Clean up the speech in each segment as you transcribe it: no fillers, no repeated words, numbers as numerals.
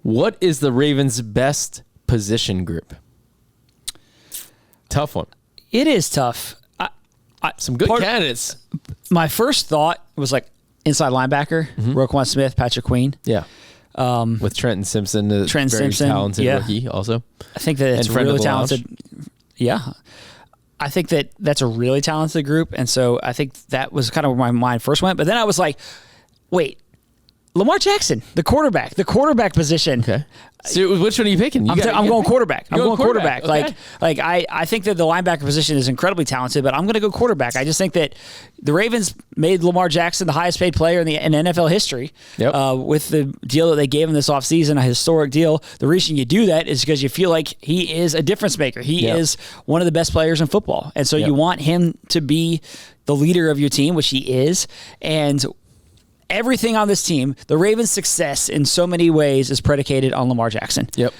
What is the Ravens' best position group? Tough one. It is tough. Some good candidates. My first thought was like inside linebacker, Roquan Smith, Patrick Queen. Yeah. With Trenton Simpson, a very talented rookie also. I think that it's really talented. Yeah. I think that that's a really talented group. And so I think that was kind of where my mind first went. But then I was like, wait, Lamar Jackson, the quarterback position. Okay. So which one are you picking? I'm going quarterback. I'm going quarterback. Okay. Like I think that the linebacker position is incredibly talented, but I'm going to go quarterback. I just think that the Ravens made Lamar Jackson the highest paid player in NFL history with the deal that they gave him this offseason, a historic deal. The reason you do that is because you feel like he is a difference maker. He is one of the best players in football. And so you want him to be the leader of your team, which he is. And everything on this team, the Ravens' success in so many ways is predicated on Lamar Jackson. Yep.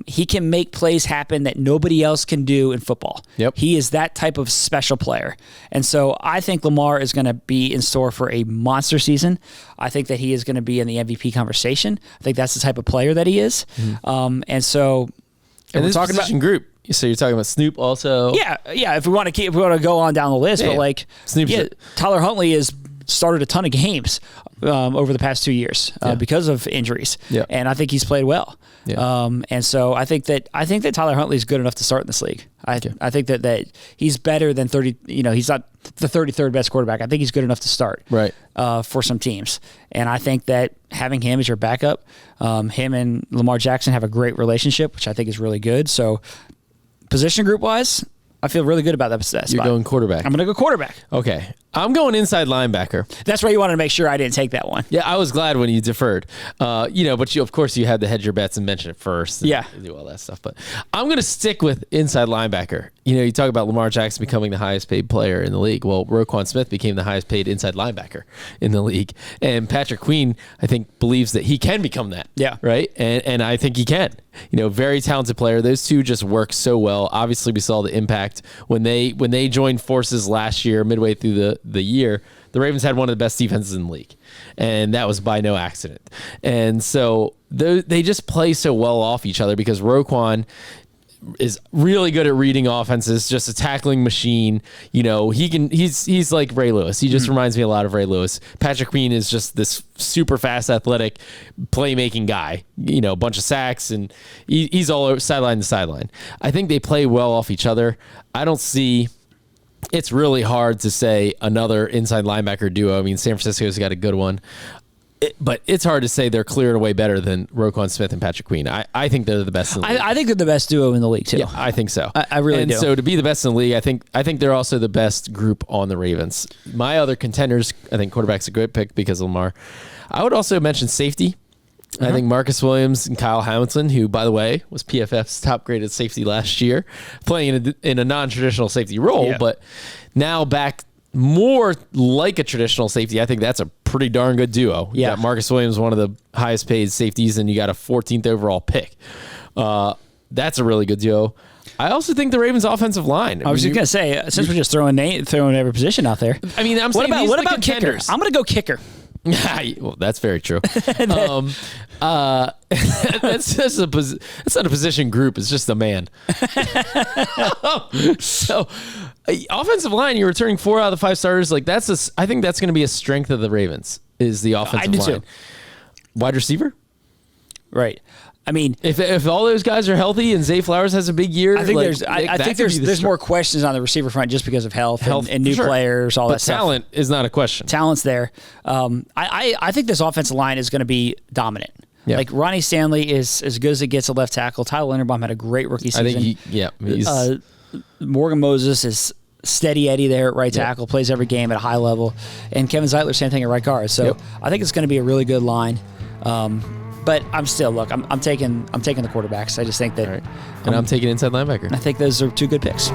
He can make plays happen that nobody else can do in football. Yep. He is that type of special player. And so I think Lamar is going to be in store for a monster season. I think that he is going to be in the MVP conversation. I think that's the type of player that he is. And so... And we're talking about group. So you're talking about Snoop also? Yeah. If we want to go on down the list, but like Snoop's Tyler Huntley has started a ton of games over the past 2 years because of injuries, and I think he's played well. And so I think that Tyler Huntley is good enough to start in this league. I think that he's better than 30. He's not the 33rd best quarterback. I think he's good enough to start for some teams. And I think that having him as your backup, him and Lamar Jackson have a great relationship, which I think is really good. So position group wise, I feel really good about that spot. You're going quarterback. I'm going to go quarterback. Okay. I'm going inside linebacker. That's why you wanted to make sure I didn't take that one. Yeah, I was glad when you deferred. But of course you had to hedge your bets and mention it first. And do all that stuff. But I'm going to stick with inside linebacker. You talk about Lamar Jackson becoming the highest paid player in the league. Well, Roquan Smith became the highest paid inside linebacker in the league. And Patrick Queen, I think, believes that he can become that. Yeah. Right? And I think he can. Very talented player. Those two just work so well. Obviously, we saw the impact when they joined forces last year, midway through the year. The Ravens had one of the best defenses in the league, and that was by no accident. And so they just play so well off each other because is really good at reading offenses, just a tackling machine. He's like Ray Lewis. He just reminds me a lot of Ray Lewis. Patrick Queen is just this super fast, athletic, playmaking guy. A bunch of sacks, and he's all over sideline to sideline. I think they play well off each other. I don't see... It's really hard to say another inside linebacker duo. I mean, San Francisco's got a good one. But it's hard to say they're clear and away better than Roquan Smith and Patrick Queen. I think they're the best in the league. I think they're the best duo in the league, too. Yeah, I think so. I really do. And so to be the best in the league, I think they're also the best group on the Ravens. My other contenders, I think quarterback's a great pick because of Lamar. I would also mention safety. I think Marcus Williams and Kyle Hamilton, who, by the way, was PFF's top-graded safety last year, playing in a non-traditional safety role, but now back more like a traditional safety. I think that's a pretty darn good duo. You got Marcus Williams, one of the highest-paid safeties, and you got a 14th overall pick. That's a really good duo. I also think the Ravens' offensive line. I was just going to say, since we're just throwing every position out there. I mean, what about kickers? I'm going to go kicker. Well, that's very true. That's not a position group. It's just a man. So, offensive line, you're returning 4 out of the 5 starters. Like I think that's going to be a strength of the Ravens. Is the offensive line. Too. Wide receiver, right? I mean, if all those guys are healthy and Zay Flowers has a big year, I think there's more questions on the receiver front just because of health and new players, all that stuff. Talent is not a question. Talent's there. I think this offensive line is going to be dominant. Yeah. Like Ronnie Stanley is as good as it gets at left tackle. Tyler Linderbaum had a great rookie season. I think Morgan Moses is steady Eddie there at right tackle, plays every game at a high level, and Kevin Zeitler same thing at right guard. So I think it's going to be a really good line. But I'm still I'm taking the quarterbacks. I just think that, and I'm taking inside linebacker. I think those are 2 good picks.